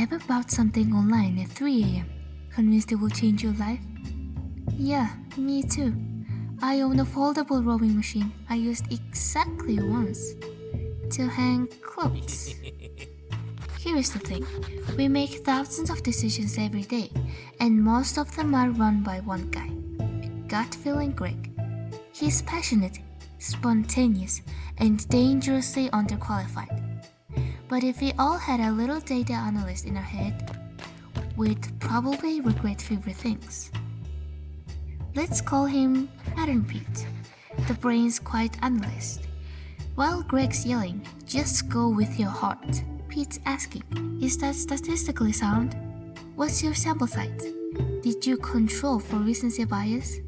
Ever bought something online at 3 a.m., convinced it will change your life? Yeah, me too. I own a foldable rowing machine I used exactly once to hang clothes. Here's the thing, we make thousands of decisions every day, and most of them are run by one guy, gut feeling Greg. He's passionate, spontaneous, and dangerously underqualified. But if we all had a little data analyst in our head, we'd probably regret fewer things. Let's call him Pattern Pete, the brain's quiet analyst. While Greg's yelling, "Just go with your heart," Pete's asking, "Is that statistically sound? What's your sample size? Did you control for recency bias?"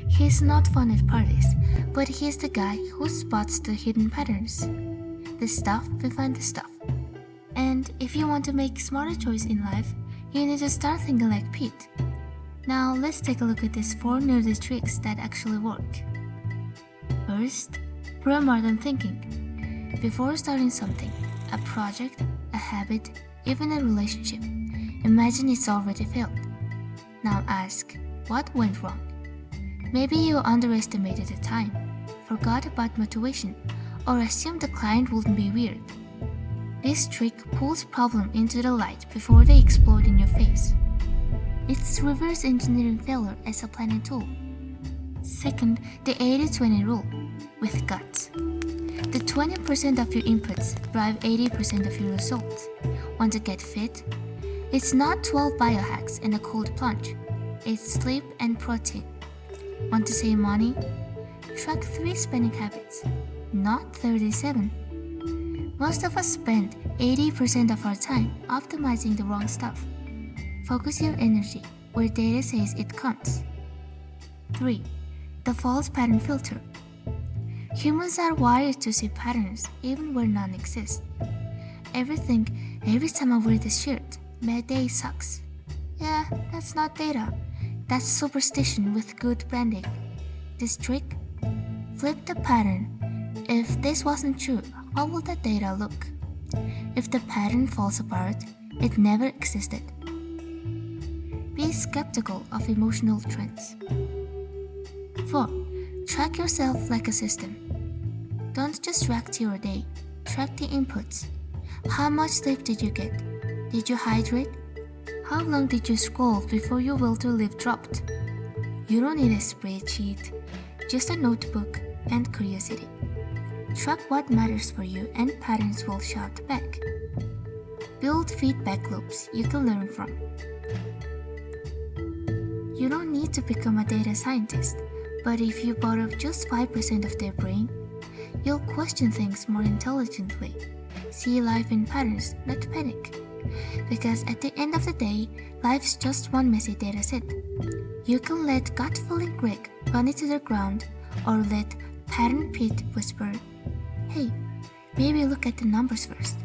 He's not fun at parties, but he's the guy who spots the hidden patterns. The stuff behind the stuff. And if you want to make smarter choices in life, you need to start thinking like Pete. Now let's take a look at these 4 nerdy tricks that actually work. First, pre-modern thinking. Before starting something, a project, a habit, even a relationship, imagine it's already failed. Now ask, what went wrong? Maybe you underestimated the time, forgot about motivation, or assumed the client wouldn't be weird. This trick pulls problems into the light before they explode in your face. It's reverse engineering failure as a planning tool. Second, the 80-20 rule, with guts. The 20% of your inputs drive 80% of your results. Want to get fit? It's not 12 biohacks and a cold plunge. It's sleep and protein. Want to save money? Track 3 spending habits, not 37. Most of us spend 80% of our time optimizing the wrong stuff. Focus your energy where data says it counts. 3. The false pattern filter. Humans are wired to see patterns even where none exist. Every time I wear this shirt, my day sucks. Yeah, that's not data. That's superstition with good branding. This trick? Flip the pattern. If this wasn't true, how would the data look? If the pattern falls apart, it never existed. Be skeptical of emotional trends. 4. Track yourself like a system. Don't just track your day, track the inputs. How much sleep did you get? Did you hydrate? How long did you scroll before your will to live dropped? You don't need a spreadsheet, just a notebook and curiosity. Track what matters for you and patterns will shout back. Build feedback loops you can learn from. You don't need to become a data scientist, but if you borrow just 5% of their brain, you'll question things more intelligently. See life in patterns, not panic. Because at the end of the day, life's just one messy data set. You can let gut feeling Greg run it to the ground, or let Pattern Pete whisper, "Hey, maybe look at the numbers first."